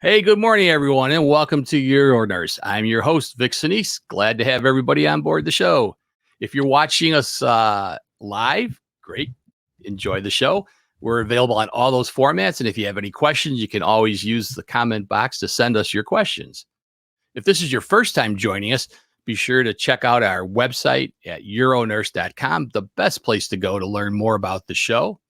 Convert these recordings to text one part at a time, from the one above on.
Hey, good morning, everyone, and welcome to Your Nurse. I'm your host, Vic Sinise. Glad to have everybody on board the show. If you're watching us live, great. Enjoy the show. We're available on all those formats. And if you have any questions, you can always use the comment box to send us your questions. If this is your first time joining us, be sure to check out our website at euronurse.com, the best place to go to learn more about the show.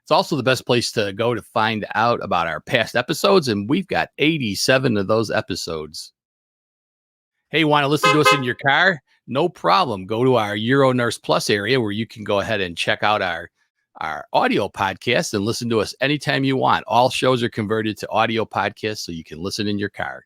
It's also the best place to go to find out about our past episodes, and we've got 87 of those episodes. Hey, you want to listen to us in your car? No problem. Go to our EuroNurse Plus area where you can go ahead and check out our audio podcast and listen to us anytime you want. All shows are converted to audio podcasts so you can listen in your car.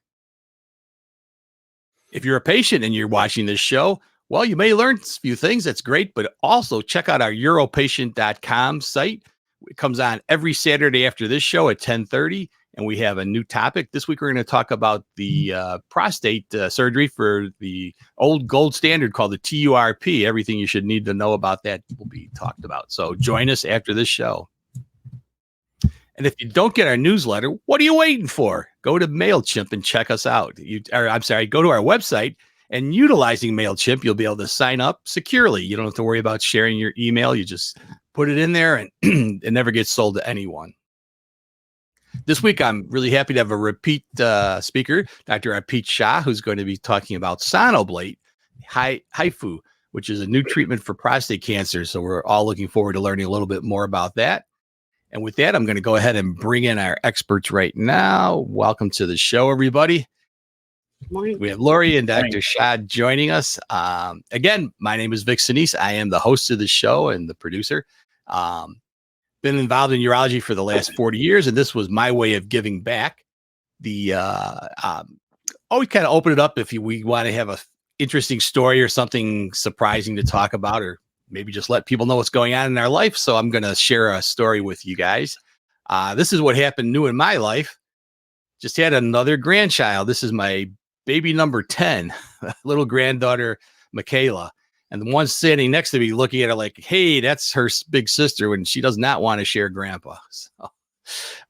If you're a patient and you're watching this show, well, you may learn a few things. That's great, but also check out our europatient.com site. It comes on every Saturday after this show at 10:30, and we have a new topic. This week, we're going to talk about the prostate surgery for the old gold standard called the TURP. Everything you should need to know about that will be talked about. So join us after this show. And if you don't get our newsletter, what are you waiting for? Go to MailChimp and check us out. Go to our website, and utilizing MailChimp, you'll be able to sign up securely. You don't have to worry about sharing your email. You just put it in there, and it never gets sold to anyone. This week, I'm really happy to have a repeat speaker, Dr. Arpeet Shah, who's going to be talking about Sonablate HIFU, which is a new treatment for prostate cancer. So we're all looking forward to learning a little bit more about that. And with that, I'm going to go ahead and bring in our experts right now. Welcome to the show, everybody. Good morning. We have Lori and Dr. Shah joining us. Again, my name is Vic Sinise. I am the host of the show and the producer. Been involved in urology for the last 40 years, and this was my way of giving back. We kind of open it up if we want to have an interesting story or something surprising to talk about, or maybe just let people know what's going on in our life. So I'm going to share a story with you guys. This is what happened new in my life. Just had another grandchild. This is my baby number 10, little granddaughter, Michaela. And the one standing next to me looking at her like, hey, that's her big sister when she does not want to share grandpa. So,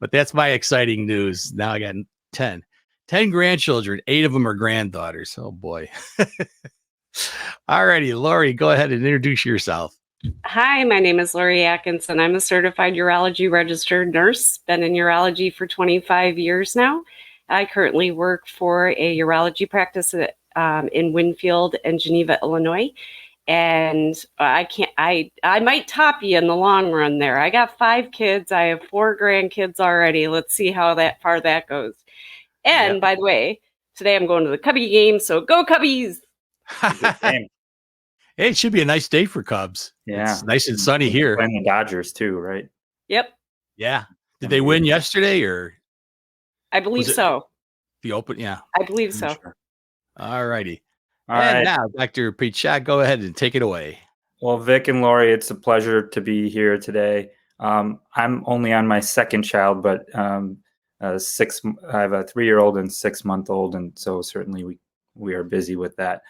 but that's my exciting news. Now I got 10 grandchildren. 8 of them are granddaughters. Oh, boy. All righty, Lori, go ahead and introduce yourself. Hi, my name is Lori Atkinson. I'm a certified urology registered nurse. Been in urology for 25 years now. I currently work for a urology practice in Winfield and Geneva, Illinois. And I might top you in the long run there. I got 5 kids. I have 4 grandkids already. Let's see how far that goes. And By the way, today I'm going to the Cubby game. So go Cubbies. Hey, it should be a nice day for Cubs. Yeah. It's nice and sunny here. Playing the Dodgers too, right? Yep. Yeah. Did they win yesterday or? I believe so. The Open? Yeah. I believe so. Sure. All righty. All right. Now, Dr. Arpeet Shah, go ahead and take it away. Well, Vic and Lori, it's a pleasure to be here today. I'm only on my second child, but I have a 3-year-old and 6-month-old, and so certainly we are busy with that.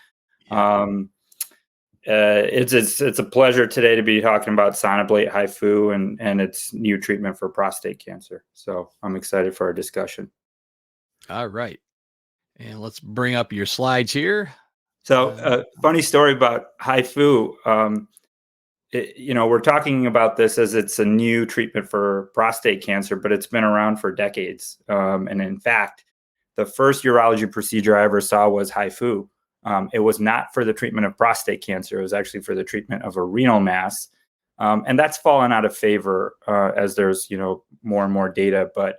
It's a pleasure today to be talking about Sonablate HIFU and its new treatment for prostate cancer. So I'm excited for our discussion. All right. And let's bring up your slides here. So funny story about HIFU. We're talking about this as it's a new treatment for prostate cancer, but it's been around for decades. And in fact, the first urology procedure I ever saw was HIFU. It was not for the treatment of prostate cancer. It was actually for the treatment of a renal mass. And that's fallen out of favor as there's, more and more data. But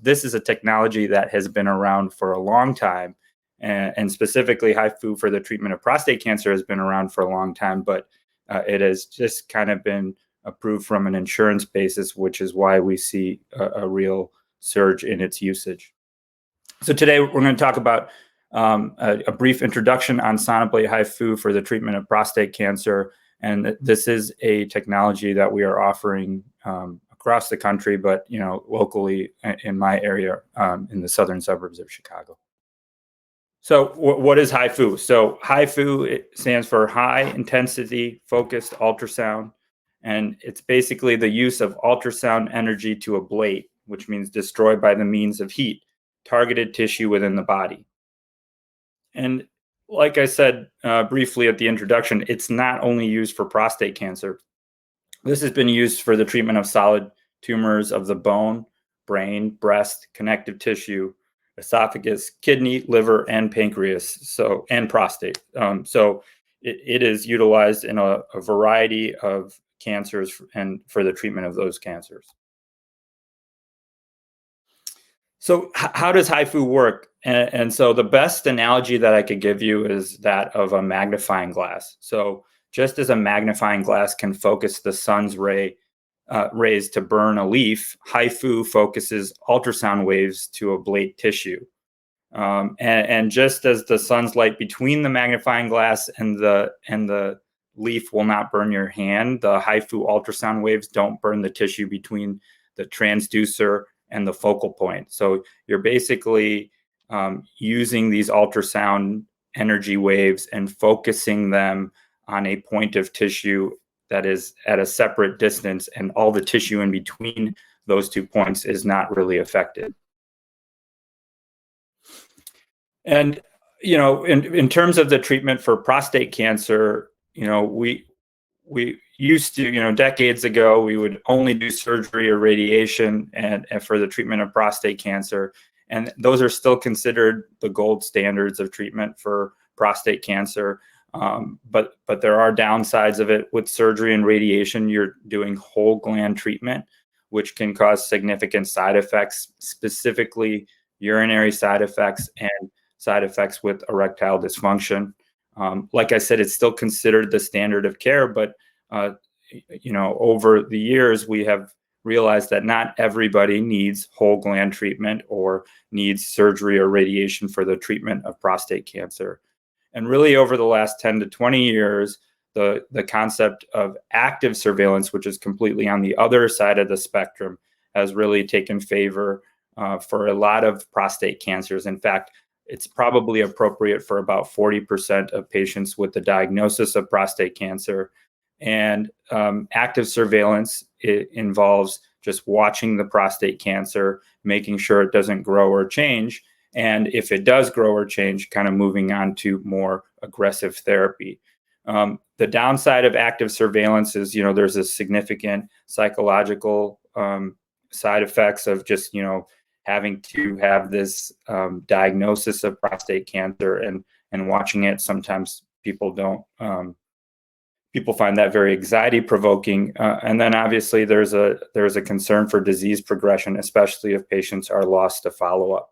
this is a technology that has been around for a long time. And specifically HIFU for the treatment of prostate cancer has been around for a long time, but it has just kind of been approved from an insurance basis, which is why we see a real surge in its usage. So today we're going to talk about a brief introduction on Sonablate HIFU for the treatment of prostate cancer. And this is a technology that we are offering across the country, but locally in my area in the southern suburbs of Chicago. So what is HIFU? So HIFU, it stands for high intensity focused ultrasound. And it's basically the use of ultrasound energy to ablate, which means destroy by the means of heat, targeted tissue within the body. And like I said briefly at the introduction, it's not only used for prostate cancer. This has been used for the treatment of solid tumors of the bone, brain, breast, connective tissue, esophagus, kidney, liver, and pancreas, and prostate. So it is utilized in a variety of cancers and for the treatment of those cancers. So how does HIFU work? And so the best analogy that I could give you is that of a magnifying glass. So just as a magnifying glass can focus the sun's rays to burn a leaf, HIFU focuses ultrasound waves to ablate tissue. And just as the sun's light between the magnifying glass and the leaf will not burn your hand, the HIFU ultrasound waves don't burn the tissue between the transducer and the focal point. So you're basically using these ultrasound energy waves and focusing them on a point of tissue that is at a separate distance, and all the tissue in between those 2 points is not really affected. And, in terms of the treatment for prostate cancer, we used to, decades ago, we would only do surgery or radiation and for the treatment of prostate cancer. And those are still considered the gold standards of treatment for prostate cancer. But there are downsides of it. With surgery and radiation, you're doing whole gland treatment, which can cause significant side effects, specifically urinary side effects and side effects with erectile dysfunction. Like I said, it's still considered the standard of care, but over the years, we have realized that not everybody needs whole gland treatment or needs surgery or radiation for the treatment of prostate cancer. And really, over the last 10 to 20 years, the concept of active surveillance, which is completely on the other side of the spectrum, has really taken favor for a lot of prostate cancers. In fact, it's probably appropriate for about 40% of patients with the diagnosis of prostate cancer. And active surveillance, it involves just watching the prostate cancer, making sure it doesn't grow or change. And if it does grow or change, kind of moving on to more aggressive therapy. The downside of active surveillance is, there's a significant psychological side effects of just, having to have this diagnosis of prostate cancer and watching it. Sometimes people don't. People find that very anxiety provoking. And then obviously there's a concern for disease progression, especially if patients are lost to follow-up.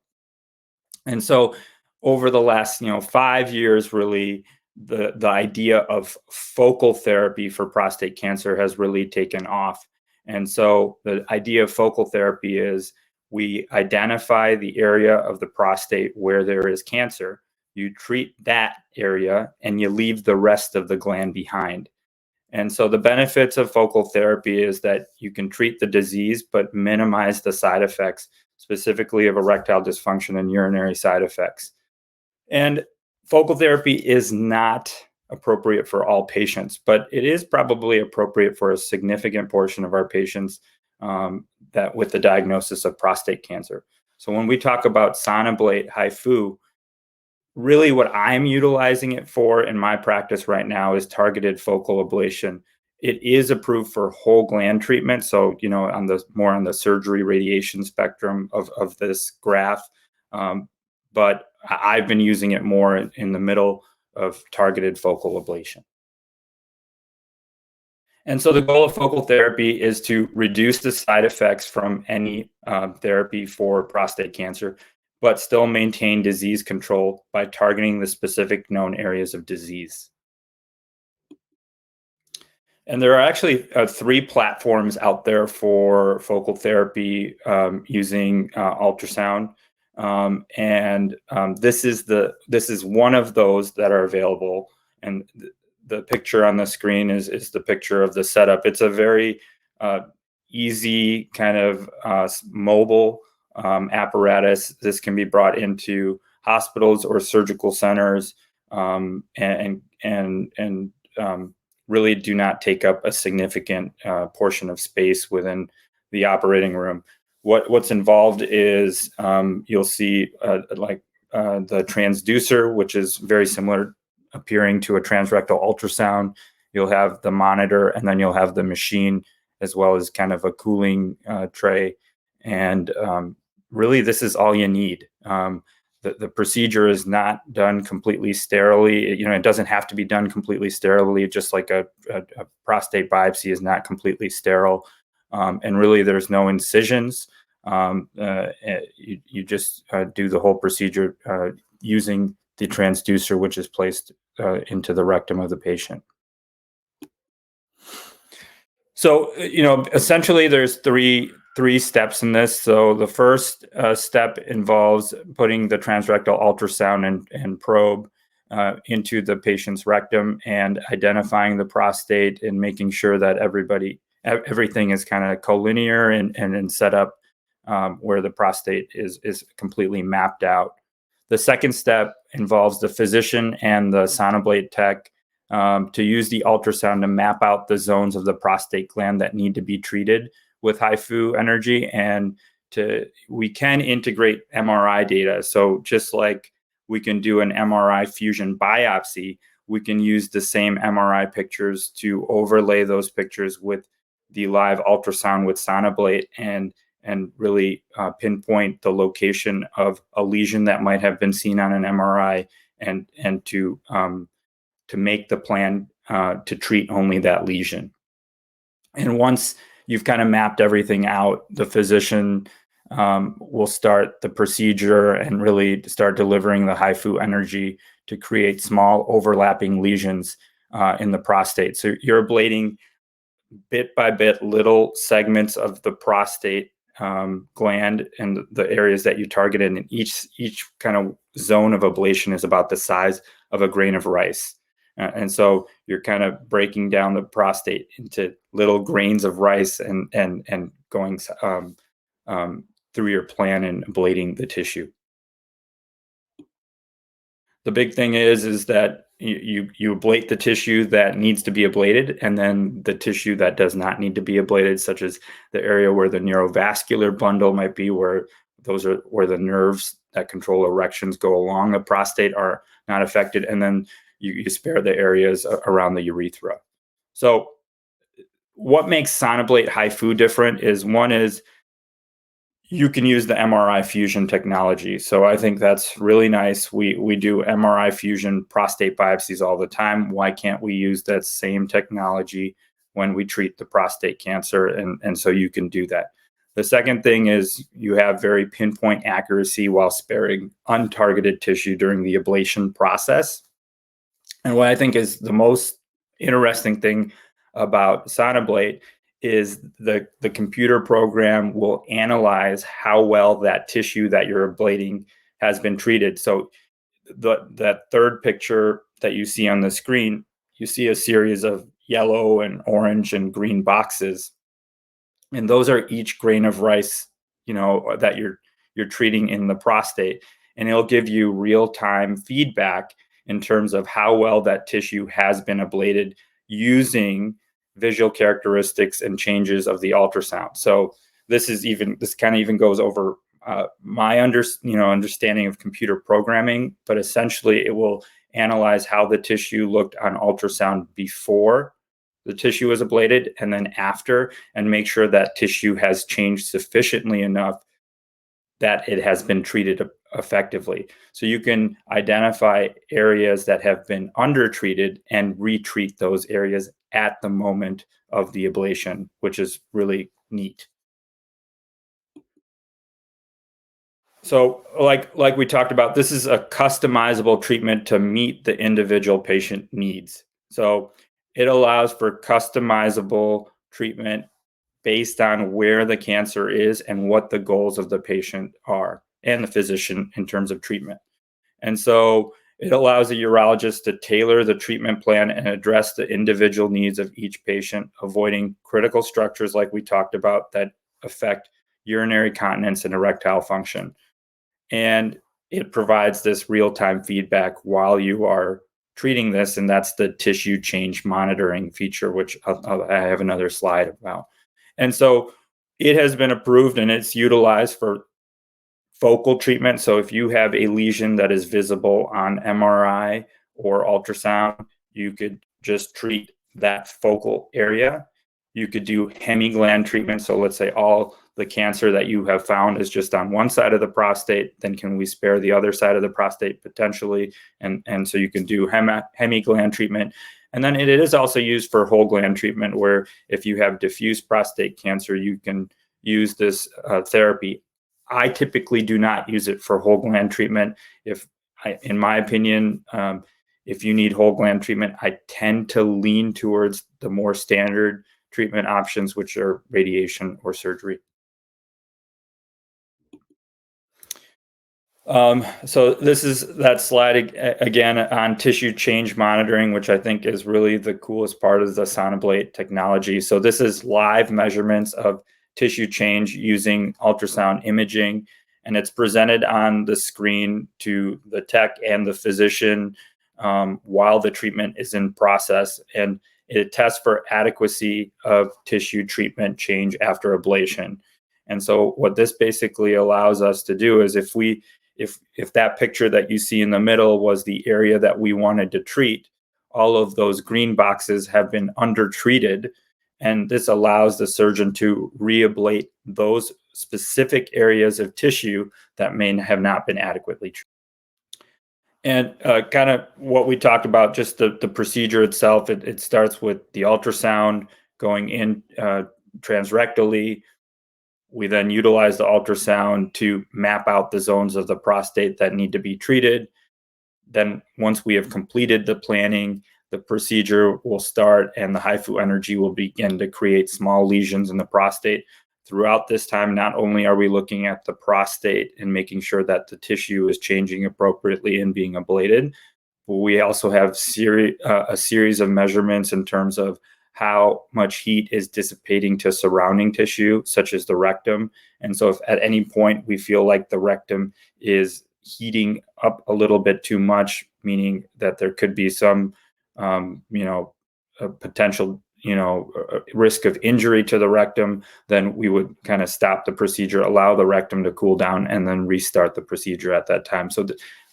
And so over the last 5 years, really, the idea of focal therapy for prostate cancer has really taken off. And so the idea of focal therapy is we identify the area of the prostate where there is cancer. You treat that area and you leave the rest of the gland behind. And so the benefits of focal therapy is that you can treat the disease, but minimize the side effects, specifically of erectile dysfunction and urinary side effects. And focal therapy is not appropriate for all patients, but it is probably appropriate for a significant portion of our patients that with the diagnosis of prostate cancer. So when we talk about Sonablate HIFU, really what I'm utilizing it for in my practice right now is targeted focal ablation. It is approved for whole gland treatment. So, on the surgery radiation spectrum of this graph. But I've been using it more in the middle of targeted focal ablation. And so the goal of focal therapy is to reduce the side effects from any therapy for prostate cancer, but still maintain disease control by targeting the specific known areas of disease. And there are actually 3 platforms out there for focal therapy using ultrasound. This is one of those that are available. And the picture on the screen is the picture of the setup. It's a very easy kind of mobile apparatus. This can be brought into hospitals or surgical centers and really do not take up a significant portion of space within the operating room. What's involved is you'll see the transducer, which is very similar appearing to a transrectal ultrasound. You'll have the monitor, and then you'll have the machine, as well as kind of a cooling tray. And really, this is all you need. The procedure is not done completely sterilely. It doesn't have to be done completely sterilely, just like a prostate biopsy is not completely sterile. And really, there's no incisions. You just do the whole procedure using the transducer, which is placed into the rectum of the patient. So, essentially there's three steps in this. So the first step involves putting the transrectal ultrasound and probe into the patient's rectum and identifying the prostate and making sure that everything is kind of collinear and set up where the prostate is completely mapped out. The second step involves the physician and the Sonablate tech to use the ultrasound to map out the zones of the prostate gland that need to be treated with HIFU energy. And we can integrate MRI data. So just like we can do an MRI fusion biopsy, we can use the same MRI pictures to overlay those pictures with the live ultrasound with Sonablate and really pinpoint the location of a lesion that might have been seen on an MRI and to make the plan to treat only that lesion. And once you've kind of mapped everything out, the physician will start the procedure and really start delivering the HIFU energy to create small overlapping lesions in the prostate. So you're ablating bit by bit little segments of the prostate gland and the areas that you targeted, and each kind of zone of ablation is about the size of a grain of rice. And so you're kind of breaking down the prostate into little grains of rice and going through your plan and ablating the tissue. The big thing is that you ablate the tissue that needs to be ablated, and then the tissue that does not need to be ablated, such as the area where the neurovascular bundle might be, where those are where the nerves that control erections go along the prostate are not affected, and then you spare the areas around the urethra. So what makes Sonablate HIFU different is you can use the MRI fusion technology. So I think that's really nice. We do MRI fusion prostate biopsies all the time. Why can't we use that same technology when we treat the prostate cancer? And so you can do that. The second thing is you have very pinpoint accuracy while sparing untargeted tissue during the ablation process. And what I think is the most interesting thing about Sonablate is the computer program will analyze how well that tissue that you're ablating has been treated. So that third picture that you see on the screen, you see a series of yellow and orange and green boxes. And those are each grain of rice, that you're treating in the prostate. And it'll give you real-time feedback in terms of how well that tissue has been ablated using visual characteristics and changes of the ultrasound. So this kind of even goes over my understanding of computer programming, but essentially it will analyze how the tissue looked on ultrasound before the tissue was ablated and then after, and make sure that tissue has changed sufficiently enough that it has been treated effectively. So you can identify areas that have been undertreated and retreat those areas at the moment of the ablation, which is really neat. So like we talked about, this is a customizable treatment to meet the individual patient needs. So it allows for customizable treatment based on where the cancer is and what the goals of the patient are and the physician in terms of treatment. And so it allows the urologist to tailor the treatment plan and address the individual needs of each patient, avoiding critical structures like we talked about that affect urinary continence and erectile function. And it provides this real-time feedback while you are treating this, and that's the tissue change monitoring feature, which I have another slide about. And so It has been approved and it's utilized for focal treatment. So if you have a lesion that is visible on MRI or ultrasound, you could just treat that focal area. You could do hemigland treatment. So let's say all the cancer that you have found is just on one side of the prostate, then can we spare the other side of the prostate potentially? And so you can do hemigland treatment. And then it is also used for whole gland treatment, where if you have diffuse prostate cancer, you can use this therapy. I typically do not use it for whole gland treatment. In my opinion, if you need whole gland treatment, I tend to lean towards the more standard treatment options, which are radiation or surgery. So this is that slide again on tissue change monitoring, which I think is really the coolest part of the Sonablate technology. So this is live measurements of tissue change using ultrasound imaging, and it's presented on the screen to the tech and the physician while the treatment is in process, and it tests for adequacy of tissue treatment change after ablation. And so what this basically allows us to do is if that picture that you see in the middle was the area that we wanted to treat, all of those green boxes have been undertreated. And this allows the surgeon to re-ablate those specific areas of tissue that may have not been adequately treated. And kind of what we talked about, just the procedure itself, it starts with the ultrasound going in transrectally. We then utilize the ultrasound to map out the zones of the prostate that need to be treated. Then once we have completed the planning, the procedure will start and the HIFU energy will begin to create small lesions in the prostate. Throughout this time, not only are we looking at the prostate and making sure that the tissue is changing appropriately and being ablated, but we also have a series of measurements in terms of how much heat is dissipating to surrounding tissue, such as the rectum. And so if at any point we feel like the rectum is heating up a little bit too much, meaning that there could be some, potential, risk of injury to the rectum, then we would kind of stop the procedure, allow the rectum to cool down, and then restart the procedure at that time. So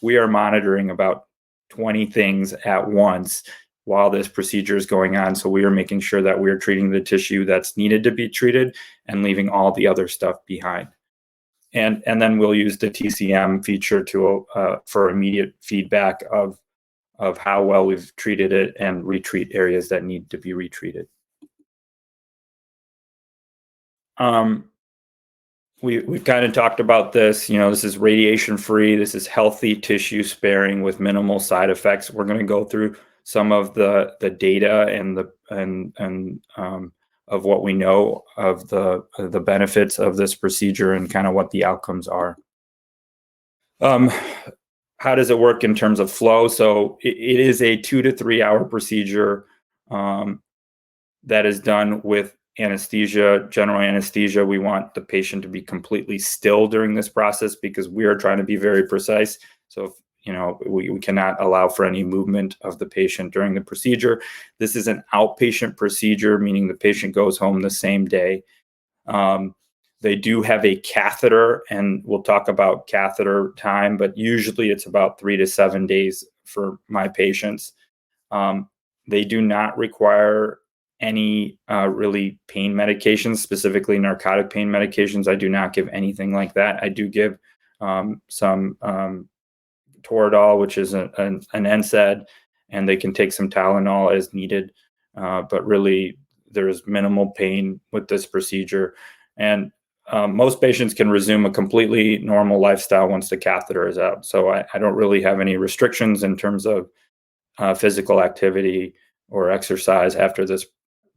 we are monitoring about 20 things at once while this procedure is going on. So we are making sure that we're treating the tissue that's needed to be treated and leaving all the other stuff behind. And then we'll use the TCM feature to for immediate feedback of how well we've treated it and retreat areas that need to be retreated. We've kind of talked about this. This is radiation free. This is healthy tissue sparing with minimal side effects. We're going to go through some of the data and of what we know of the benefits of this procedure and kind of what the outcomes are. How does it work in terms of flow? So it is a 2 to 3 hour procedure that is done with anesthesia, general anesthesia. We want the patient to be completely still during this process because we are trying to be very precise. So if we cannot allow for any movement of the patient during the procedure. This is an outpatient procedure, meaning the patient goes home the same day. They do have a catheter, and we'll talk about catheter time, but usually it's about 3 to 7 days for my patients. They do not require any really pain medications, specifically narcotic pain medications. I do not give anything like that. I do give some Toradol, which is an NSAID, and they can take some Tylenol as needed. But really, there is minimal pain with this procedure. And most patients can resume a completely normal lifestyle once the catheter is out. So I don't really have any restrictions in terms of physical activity or exercise after this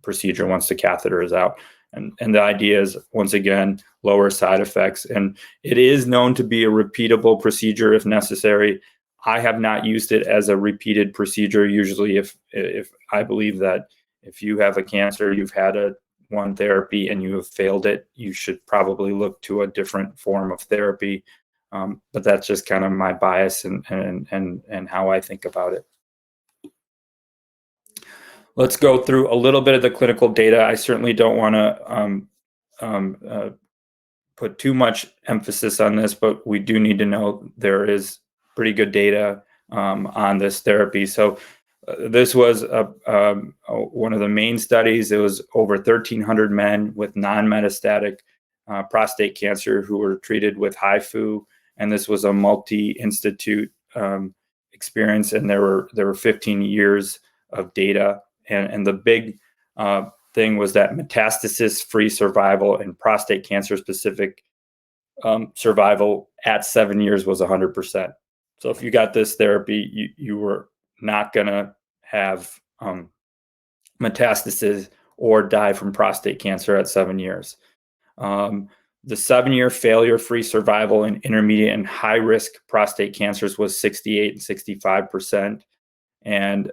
procedure once the catheter is out. And the idea is, once again, lower side effects. And it is known to be a repeatable procedure if necessary. I have not used it as a repeated procedure. Usually, if I believe that if you have a cancer, you've had one therapy and you have failed it, you should probably look to a different form of therapy. But that's just kind of my bias and how I think about it. Let's go through a little bit of the clinical data. I certainly don't want to put too much emphasis on this, but we do need to know there is pretty good data on this therapy. So this was one of the main studies. It was over 1,300 men with non-metastatic prostate cancer who were treated with HIFU, and this was a multi-institute experience, and there were 15 years of data, and the big thing was that metastasis-free survival and prostate cancer-specific survival at 7 years was 100%. So if you got this therapy, you were not going to have metastasis or die from prostate cancer at 7 years. The 7-year failure-free survival in intermediate and high-risk prostate cancers was 68 and 65%. And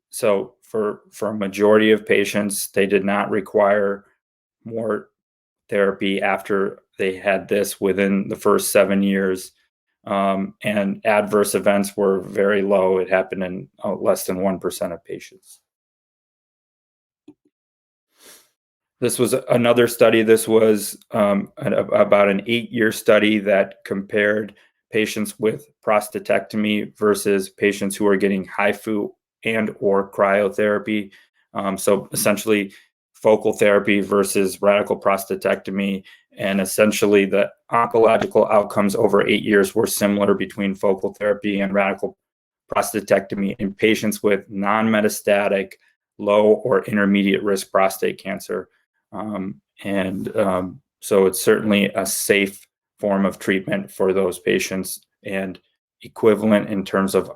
so for a majority of patients, they did not require more therapy after they had this within the first 7 years. And adverse events were very low. It happened in less than 1% of patients. This was another study. This was about an 8-year study that compared patients with prostatectomy versus patients who are getting HIFU and or cryotherapy. So essentially focal therapy versus radical prostatectomy. And essentially the oncological outcomes over 8 years were similar between focal therapy and radical prostatectomy in patients with non-metastatic, low or intermediate risk prostate cancer. So it's certainly a safe form of treatment for those patients and equivalent in terms of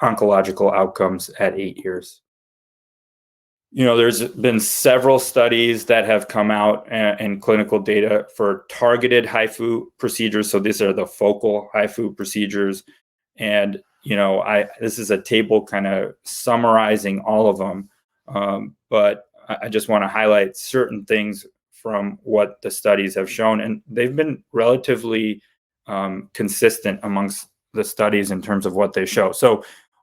oncological outcomes at 8 years. There's been several studies that have come out and clinical data for targeted HIFU procedures. So these are the focal HIFU procedures. And, this is a table kind of summarizing all of them. But I just want to highlight certain things from what the studies have shown. And they've been relatively consistent amongst the studies in terms of what they show. So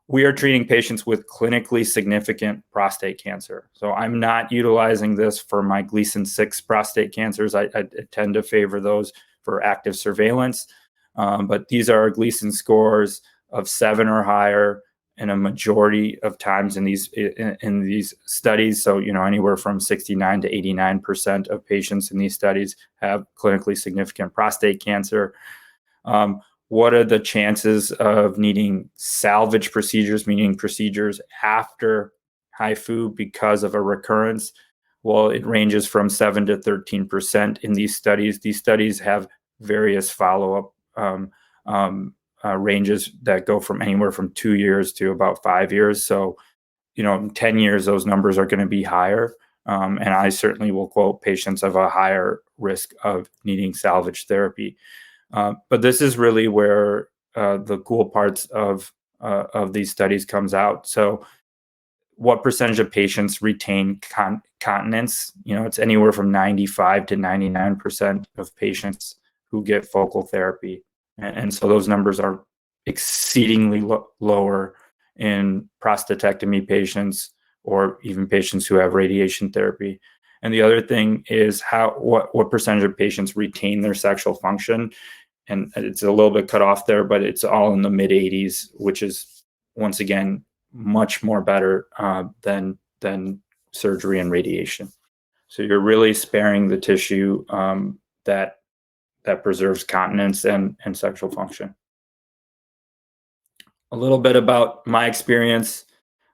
we are treating patients with clinically significant prostate cancer. So I'm not utilizing this for my Gleason 6 prostate cancers. I tend to favor those for active surveillance. But these are Gleason scores of 7 or higher in a majority of times in these studies. So, anywhere from 69 to 89% of patients in these studies have clinically significant prostate cancer. What are the chances of needing salvage procedures, meaning procedures after HIFU because of a recurrence? Well, it ranges from 7 to 13% in these studies. These studies have various follow-up ranges that go from anywhere from 2 years to about 5 years. So, in 10 years, those numbers are going to be higher. And I certainly will quote patients of a higher risk of needing salvage therapy. But this is really where the cool parts of these studies comes out. So what percentage of patients retain continence? It's anywhere from 95 to 99% of patients who get focal therapy. And so those numbers are exceedingly lower in prostatectomy patients or even patients who have radiation therapy. And the other thing is what percentage of patients retain their sexual function. And it's a little bit cut off there, but it's all in the mid 80s, which is, once again, much more better than surgery and radiation. So you're really sparing the tissue that preserves continence and sexual function. A little bit about my experience.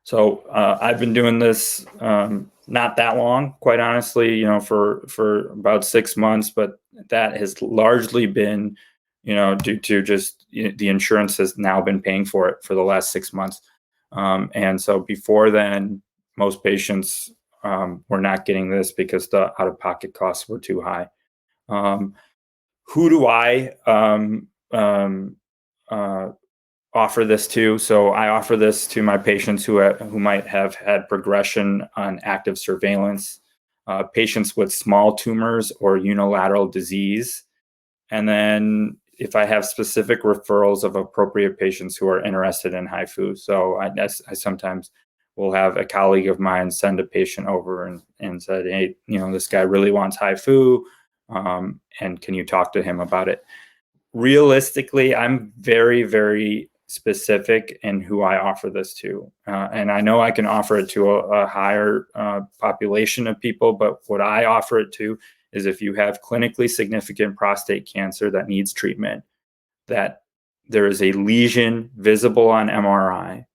So I've been doing this not that long, quite honestly, for about 6 months, but that has largely been due to just the insurance has now been paying for it for the last 6 months. And so before then, most patients were not getting this because the out-of-pocket costs were too high. Who do I offer this to? So I offer this to my patients who might have had progression on active surveillance, patients with small tumors or unilateral disease, and then if I have specific referrals of appropriate patients who are interested in HIFU. So I sometimes we'll have a colleague of mine send a patient over and said, hey, this guy really wants HIFU, and can you talk to him about it? Realistically, I'm very, very specific in who I offer this to. And I know I can offer it to a higher population of people, but what I offer it to is if you have clinically significant prostate cancer that needs treatment, that there is a lesion visible on MRI.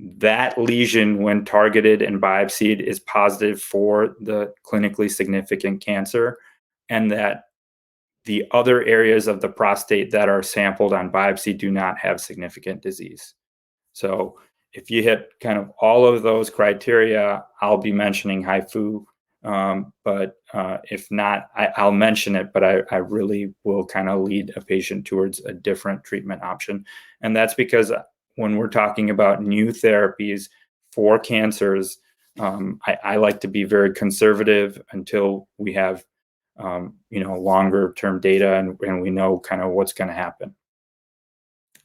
That lesion, when targeted and biopsied, is positive for the clinically significant cancer, and that the other areas of the prostate that are sampled on biopsy do not have significant disease. So if you hit kind of all of those criteria, I'll be mentioning HIFU. But if not, I'll mention it, but I really will kind of lead a patient towards a different treatment option. And that's because when we're talking about new therapies for cancers, I like to be very conservative until we have longer term data and we know kind of what's going to happen.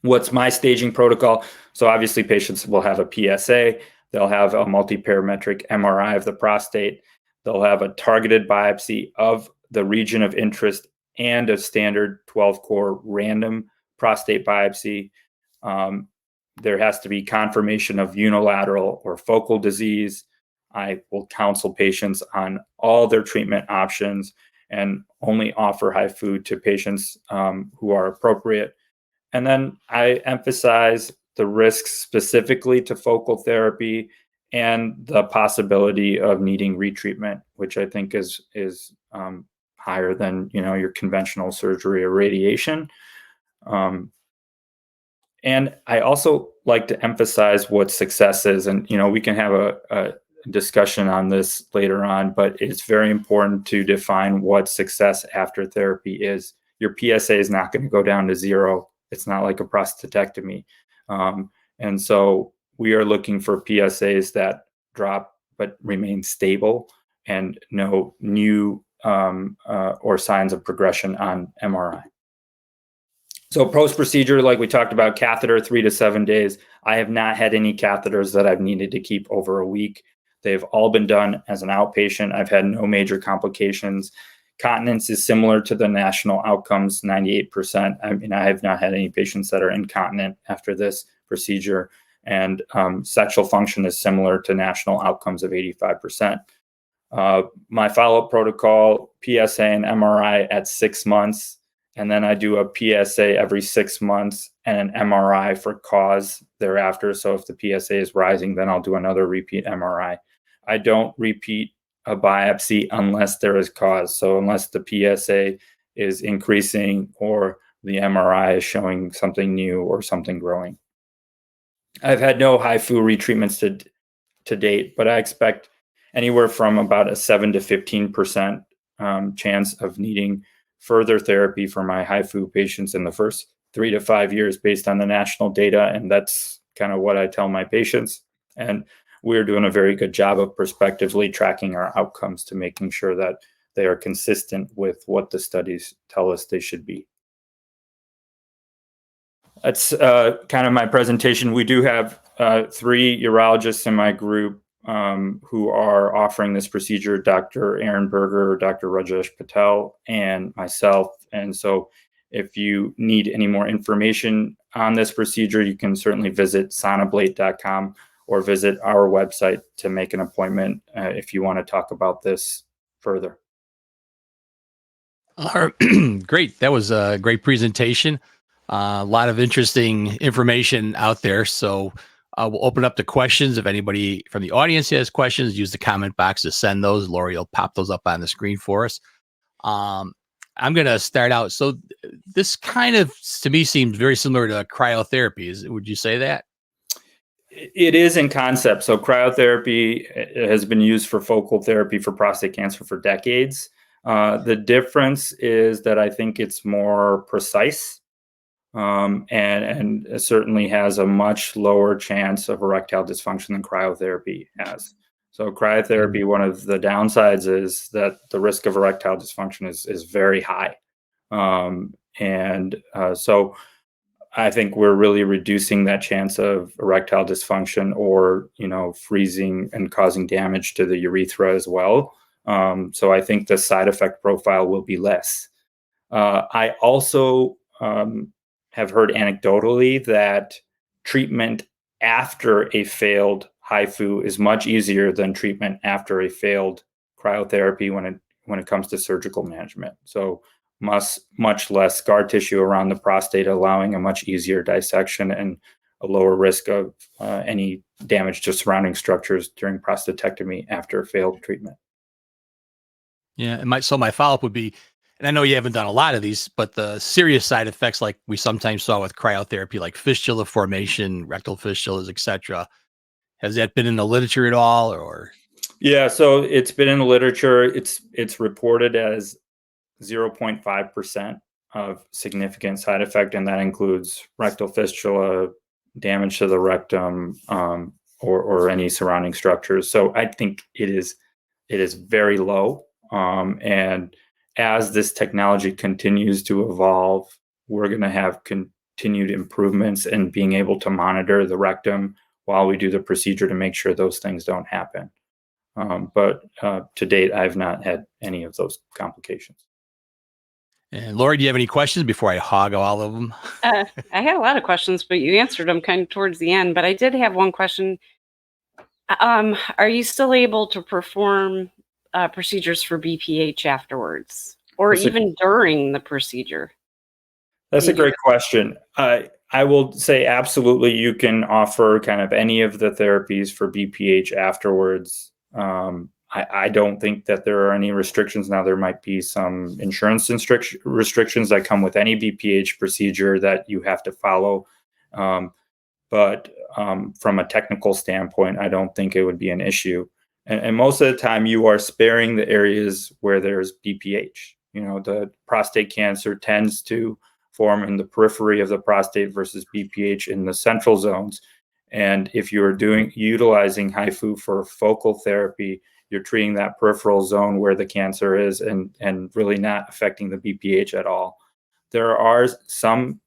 What's my staging protocol? So obviously patients will have a PSA, they'll have a multiparametric MRI of the prostate, they'll have a targeted biopsy of the region of interest and a standard 12-core random prostate biopsy. There has to be confirmation of unilateral or focal disease. I will counsel patients on all their treatment options and only offer HIFU to patients who are appropriate. And then I emphasize the risks specifically to focal therapy and the possibility of needing retreatment, which I think is higher than your conventional surgery or radiation. And I also like to emphasize what success is, and we can have a discussion on this later on, but it's very important to define what success after therapy is. Your PSA is not going to go down to 0. It's not like a prostatectomy. And so we are looking for PSAs that drop but remain stable and no new or signs of progression on MRI. So post-procedure, like we talked about, catheter 3 to 7 days. I have not had any catheters that I've needed to keep over a week. They've all been done as an outpatient. I've had no major complications. Continence is similar to the national outcomes, 98%. I mean, I have not had any patients that are incontinent after this procedure. And sexual function is similar to national outcomes of 85%. My follow-up protocol, PSA and MRI at 6 months. And then I do a PSA every 6 months and an MRI for cause thereafter. So if the PSA is rising, then I'll do another repeat MRI. I don't repeat a biopsy unless there is cause. So unless the PSA is increasing or the MRI is showing something new or something growing. I've had no HIFU retreatments to date, but I expect anywhere from about a 7 to 15% chance of needing further therapy for my HIFU patients in the first 3 to 5 years based on the national data. And that's kind of what I tell my patients. And we're doing a very good job of prospectively tracking our outcomes to making sure that they are consistent with what the studies tell us they should be. That's kind of my presentation. We do have 3 urologists in my group who are offering this procedure, Dr. Aaron Berger, Dr. Rajesh Patel, and myself. And so if you need any more information on this procedure, you can certainly visit sonablate.com or visit our website to make an appointment if you want to talk about this further. Great. That was a great presentation. A lot of interesting information out there. So we'll open up to questions. If anybody from the audience has questions, use the comment box to send those. Lori will pop those up on the screen for us. I'm going to start out. So this kind of, to me, seems very similar to cryotherapy. Would you say that? It is in concept. So cryotherapy has been used for focal therapy for prostate cancer for decades. The difference is that I think it's more precise and certainly has a much lower chance of erectile dysfunction than cryotherapy has. So cryotherapy, one of the downsides is that the risk of erectile dysfunction is very high. So I think we're really reducing that chance of erectile dysfunction or, freezing and causing damage to the urethra as well. So I think the side effect profile will be less. I also have heard anecdotally that treatment after a failed HIFU is much easier than treatment after a failed cryotherapy when it comes to surgical management. So much less scar tissue around the prostate, allowing a much easier dissection and a lower risk of any damage to surrounding structures during prostatectomy after failed treatment. Yeah. And my follow-up would be, and I know you haven't done a lot of these, but the serious side effects, like we sometimes saw with cryotherapy, like fistula formation, rectal fistulas, etc. Has that been in the literature at all, or? Yeah, so it's been in the literature. It's reported as 0.5% of significant side effect, and that includes rectal fistula, damage to the rectum, or any surrounding structures. So I think it is very low. And as this technology continues to evolve, we're going to have continued improvements in being able to monitor the rectum while we do the procedure to make sure those things don't happen. But to date, I've not had any of those complications. And Lori, do you have any questions before I hog all of them? I had a lot of questions, but you answered them kind of towards the end. But I did have one question. Are you still able to perform procedures for BPH afterwards, or even during the procedure? That's a great question. I will say absolutely you can offer kind of any of the therapies for BPH afterwards. I don't think that there are any restrictions. Now, there might be some insurance restrictions that come with any BPH procedure that you have to follow. But from a technical standpoint, I don't think it would be an issue. And most of the time, you are sparing the areas where there's BPH. The prostate cancer tends to form in the periphery of the prostate versus BPH in the central zones. And if you're utilizing HIFU for focal therapy, you're treating that peripheral zone where the cancer is and really not affecting the BPH at all. There are some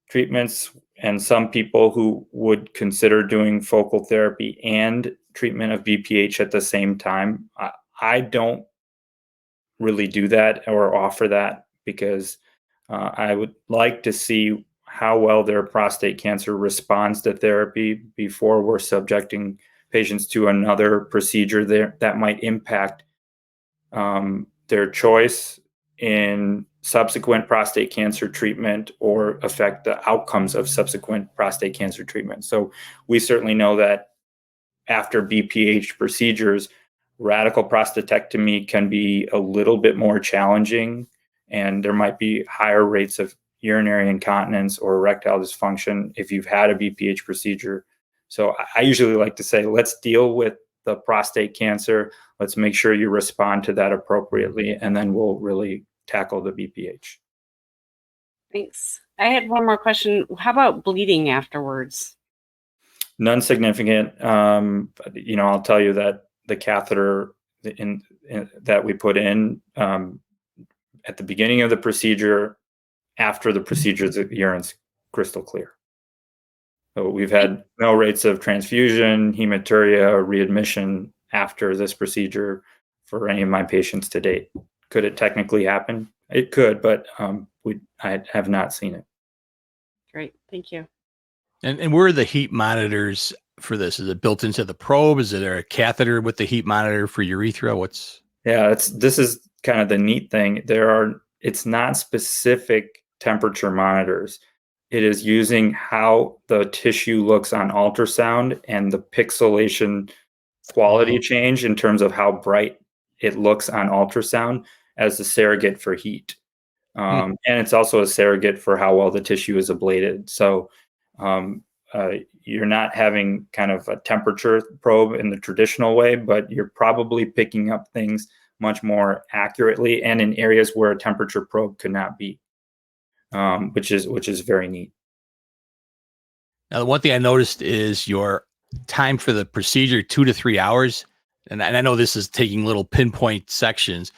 treatments and some people who would consider doing focal therapy and treatment of BPH at the same time. I don't really do that or offer that because I would like to see how well their prostate cancer responds to therapy before we're subjecting patients to another procedure there that might impact their choice in subsequent prostate cancer treatment or affect the outcomes of subsequent prostate cancer treatment. So we certainly know that after BPH procedures, radical prostatectomy can be a little bit more challenging, and there might be higher rates of urinary incontinence or erectile dysfunction if you've had a BPH procedure. So I usually like to say, let's deal with the prostate cancer. Let's make sure you respond to that appropriately, and then we'll really tackle the BPH. Thanks. I had one more question. How about bleeding afterwards? None significant. I'll tell you that the catheter that we put in at the beginning of the procedure, after the procedure, the urine's crystal clear. So we've had no rates of transfusion, hematuria, or readmission after this procedure for any of my patients to date. Could it technically happen? It could, but I have not seen it. Great, thank you. And where are the heat monitors for this? Is it built into the probe? Is there a catheter with the heat monitor for urethra? This is kind of the neat thing. It's not specific temperature monitors. It is using how the tissue looks on ultrasound and the pixelation quality change in terms of how bright it looks on ultrasound as a surrogate for heat. And it's also a surrogate for how well the tissue is ablated. So you're not having kind of a temperature probe in the traditional way, but you're probably picking up things much more accurately and in areas where a temperature probe could not be, which is very neat. Now, the one thing I noticed is your time for the procedure, 2 to 3 hours. And I know this is taking little pinpoint sections.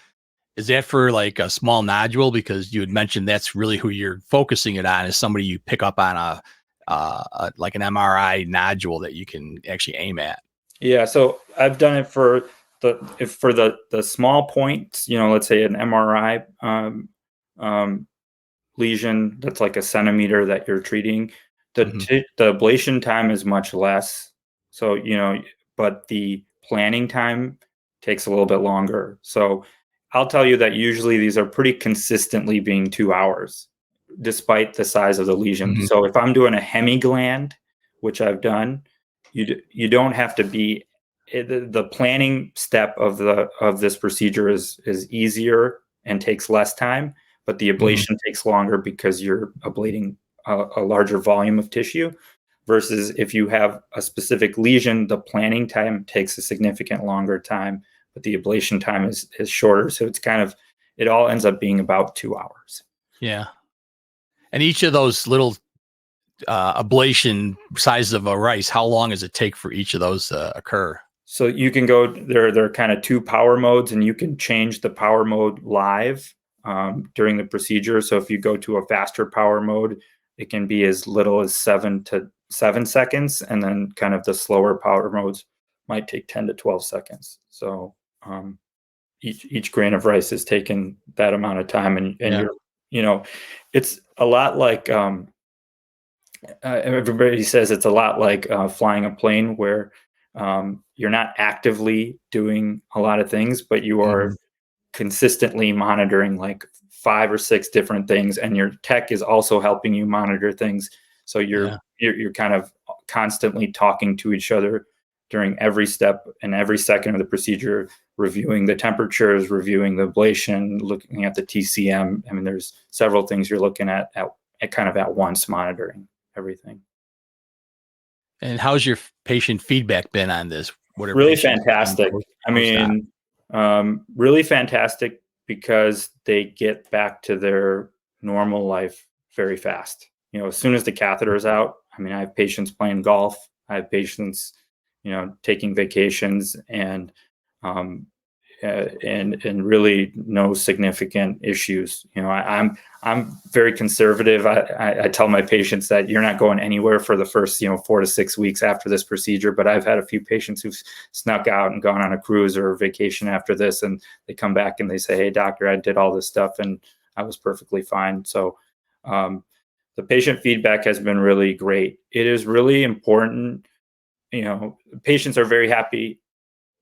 Is that for like a small nodule? Because you had mentioned that's really who you're focusing it on, is somebody you pick up on like an MRI nodule that you can actually aim at. Yeah, so I've done it for the small points, let's say an MRI lesion that's like a centimeter that you're treating. The ablation time is much less. So, but the planning time takes a little bit longer. So I'll tell you that usually these are pretty consistently being 2 hours, despite the size of the lesion. So if I'm doing a hemigland, which I've done, you don't have to be the planning step of this procedure is easier and takes less time, but the ablation takes longer because you're ablating a larger volume of tissue. Versus if you have a specific lesion, the planning time takes a significant longer time, but the ablation time is shorter. So it all ends up being about 2 hours. Yeah. And each of those little ablation sizes of a rice, how long does it take for each of those to occur? So you can go, there are kind of 2 power modes, and you can change the power mode live during the procedure. So if you go to a faster power mode, it can be as little as 7 seconds. And then kind of the slower power modes might take 10 to 12 seconds. So each grain of rice is taking that amount of time. And it's a lot like, everybody says it's a lot like flying a plane, where you're not actively doing a lot of things, but you are consistently monitoring like 5 or 6 different things, and your tech is also helping you monitor things. So you're kind of constantly talking to each other during every step and every second of the procedure, reviewing the temperatures, reviewing the ablation, looking at the TCM. I mean, there's several things you're looking at kind of at once, monitoring everything. And how's your patient feedback been on this? What are Really patients fantastic. I mean, really fantastic, because they get back to their normal life very fast. As soon as the catheter is out, I mean, I have patients playing golf. I have patients, taking vacations, and really no significant issues. I'm very conservative. I tell my patients that you're not going anywhere for the first 4 to 6 weeks after this procedure. But I've had a few patients who've snuck out and gone on a cruise or vacation after this, and they come back and they say, "Hey, doctor, I did all this stuff and I was perfectly fine." So the patient feedback has been really great. It is really important. Patients are very happy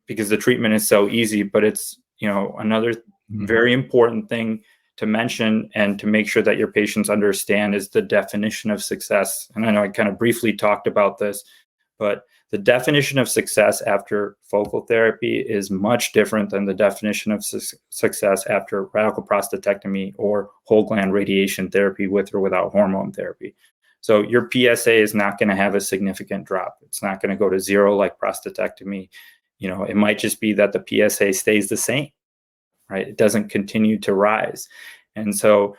because the treatment is so easy, but it's, another very important thing to mention and to make sure that your patients understand is the definition of success. And I know I kind of briefly talked about this, but the definition of success after focal therapy is much different than the definition of success after radical prostatectomy or whole gland radiation therapy with or without hormone therapy. So your PSA is not going to have a significant drop. It's not going to go to 0 like prostatectomy. It might just be that the PSA stays the same, right? It doesn't continue to rise. And so,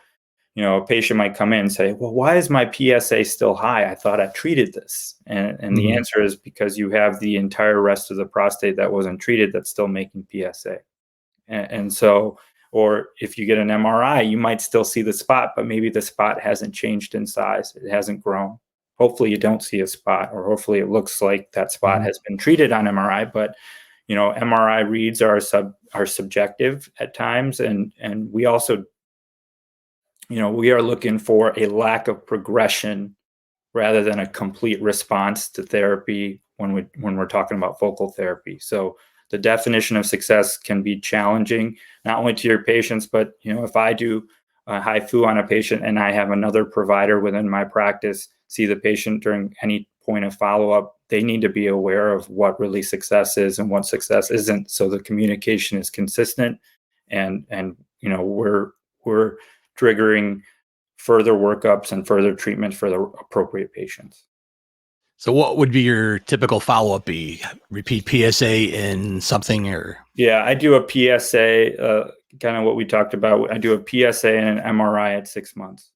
a patient might come in and say, "Well, why is my PSA still high? I thought I treated this." And the answer is because you have the entire rest of the prostate that wasn't treated that's still making PSA. And so, or if you get an MRI, you might still see the spot, but maybe the spot hasn't changed in size. It hasn't grown. Hopefully you don't see a spot, or hopefully it looks like that spot has been treated on MRI. But MRI reads are subjective at times, and we also, we are looking for a lack of progression rather than a complete response to therapy when we're talking about focal therapy. So the definition of success can be challenging, not only to your patients, but if I do a HIFU on a patient and I have another provider within my practice see the patient during any point of follow-up, they need to be aware of what really success is and what success isn't, so the communication is consistent, and we're triggering further workups and further treatments for the appropriate patients. So what would be your typical follow-up be? Repeat PSA in something, or? Yeah, I do a PSA, kind of what we talked about. I do a PSA and an MRI at 6 months.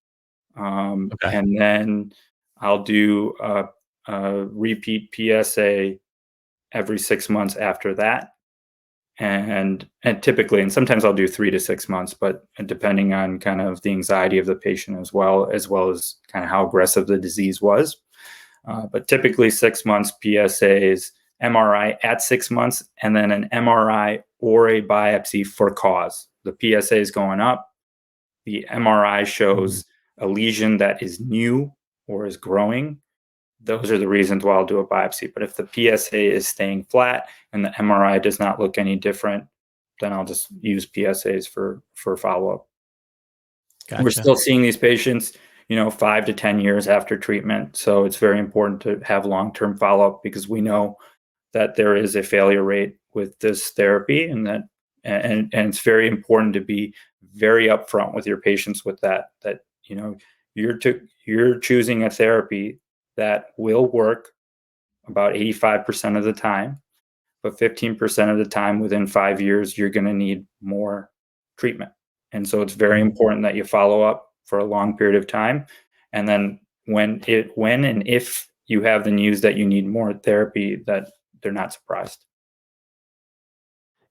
And then I'll do a repeat PSA every 6 months after that. and typically, and sometimes I'll do 3 to 6 months, but depending on kind of the anxiety of the patient as well as kind of how aggressive the disease was. But typically 6 months PSAs, MRI at 6 months, and then an MRI or a biopsy for cause. The PSA is going up. The MRI shows a lesion that is new or is growing. Those are the reasons why I'll do a biopsy. But if the PSA is staying flat and the MRI does not look any different, then I'll just use PSAs for follow-up. Gotcha. We're still seeing these patients, 5 to 10 years after treatment. So it's very important to have long-term follow-up because we know that there is a failure rate with this therapy, and it's very important to be very upfront with your patients with that you're choosing a therapy that will work about 85% of the time, but 15% of the time within 5 years, you're going to need more treatment. And so it's very important that you follow up for a long period of time. And then when and if you have the news that you need more therapy, that they're not surprised.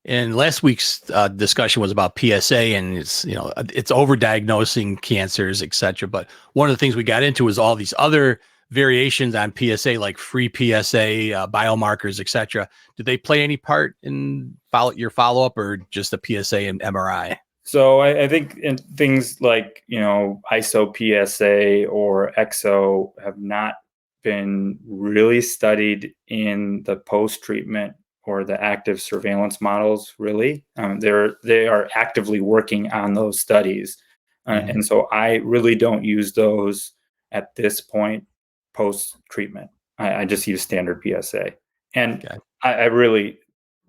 And last week's discussion was about PSA, and it's overdiagnosing cancers, et cetera. But one of the things we got into was all these other variations on PSA, like free PSA, biomarkers, et cetera. Did they play any part in your follow-up, or just the PSA and MRI? So I think in things like, ISO PSA or EXO have not been really studied in the post-treatment or the active surveillance models, really. They are actively working on those studies. And so I really don't use those at this point post-treatment. I just use standard PSA. And okay. I really,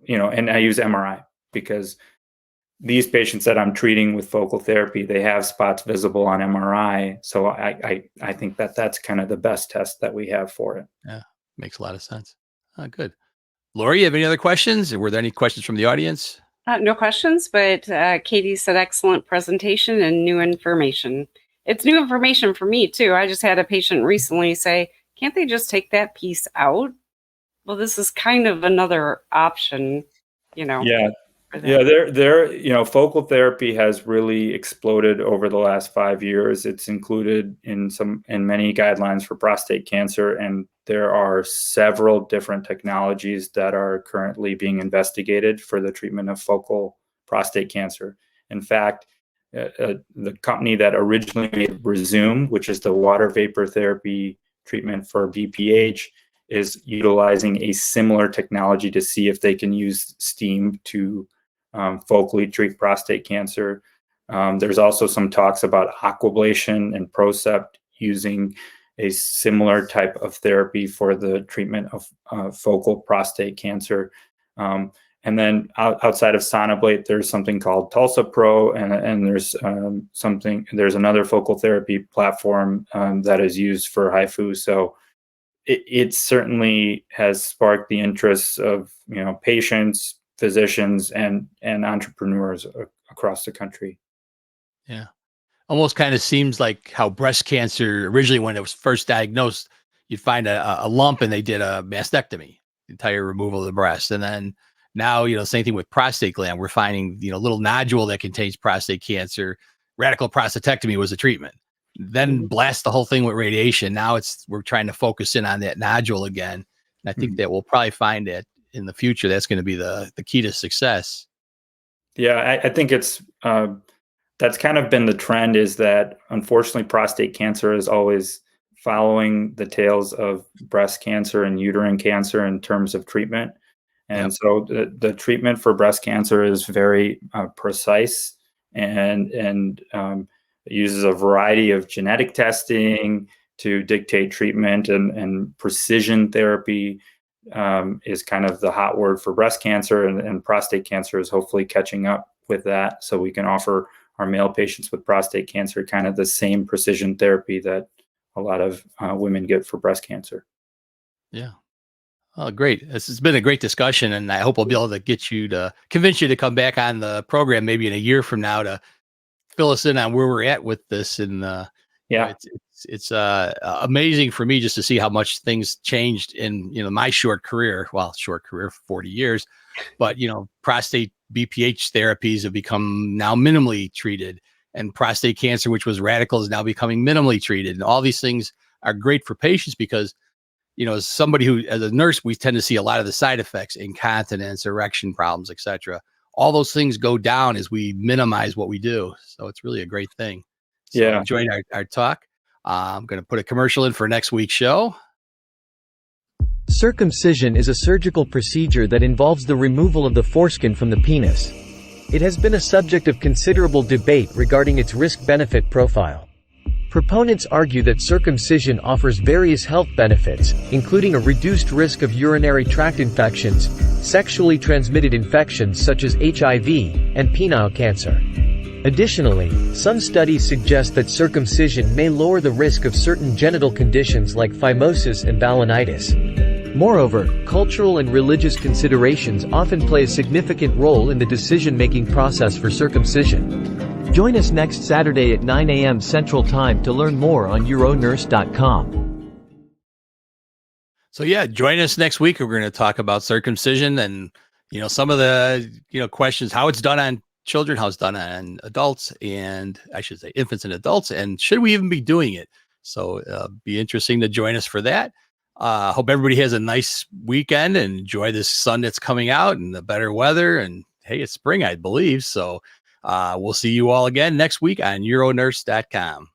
and I use MRI because these patients that I'm treating with focal therapy, they have spots visible on MRI. So I think that's kind of the best test that we have for it. Yeah, makes a lot of sense. Good. Lori, you have any other questions? Or were there any questions from the audience? No questions, but Katie said excellent presentation and new information. It's new information for me too. I just had a patient recently say, can't they just take that piece out? Well, this is kind of another option, Yeah. Focal therapy has really exploded over the last 5 years. It's included in many guidelines for prostate cancer, and there are several different technologies that are currently being investigated for the treatment of focal prostate cancer. In fact, the company that originally made Resume, which is the water vapor therapy treatment for BPH, is utilizing a similar technology to see if they can use steam to focally treat prostate cancer. There's also some talks about aquablation and Procept using a similar type of therapy for the treatment of focal prostate cancer. And then outside of Sonablate, there's something called TulsaPro, and there's another focal therapy platform that is used for HIFU. So it certainly has sparked the interests of patients, physicians, and entrepreneurs across the country. Yeah. Almost kind of seems like how breast cancer originally, when it was first diagnosed, you'd find a lump and they did a mastectomy, entire removal of the breast. And then now, same thing with prostate gland. We're finding, little nodule that contains prostate cancer. Radical prostatectomy was a treatment. Then blast the whole thing with radiation. Now we're trying to focus in on that nodule again. And I think that we'll probably find that in the future, that's going to be the key to success. Yeah, I think it's that's kind of been the trend, is that unfortunately prostate cancer is always following the tails of breast cancer and uterine cancer in terms of treatment. And so the treatment for breast cancer is very precise and it uses a variety of genetic testing to dictate treatment, and precision therapy is kind of the hot word for breast cancer, and prostate cancer is hopefully catching up with that. So we can offer our male patients with prostate cancer kind of the same precision therapy that a lot of women get for breast cancer. Yeah. Oh, great. This has been a great discussion, and I hope we'll be able to convince you to come back on the program maybe in a year from now to fill us in on where we're at with this. And it's amazing for me just to see how much things changed in, my short career. Well, short career, 40 years, but prostate BPH therapies have become now minimally treated, and prostate cancer, which was radical, is now becoming minimally treated. And all these things are great for patients because, as somebody who, as a nurse, we tend to see a lot of the side effects, incontinence, erection problems, etc. All those things go down as we minimize what we do. So it's really a great thing. So Yeah. enjoyed our talk. I'm going to put a commercial in for next week's show. Circumcision is a surgical procedure that involves the removal of the foreskin from the penis. It has been a subject of considerable debate regarding its risk-benefit profile. Proponents argue that circumcision offers various health benefits, including a reduced risk of urinary tract infections, sexually transmitted infections such as HIV, and penile cancer. Additionally, some studies suggest that circumcision may lower the risk of certain genital conditions like phimosis and balanitis. Moreover, cultural and religious considerations often play a significant role in the decision-making process for circumcision. Join us next Saturday at 9 a.m. Central Time to learn more on uronurse.com. So yeah, join us next week. We're going to talk about circumcision and, some of the, questions, how it's done on children, how it's done on adults, and I should say infants and adults, and should we even be doing it? So be interesting to join us for that. Hope everybody has a nice weekend and enjoy this sun that's coming out and the better weather. And hey, it's spring, I believe. So we'll see you all again next week on uronurse.com.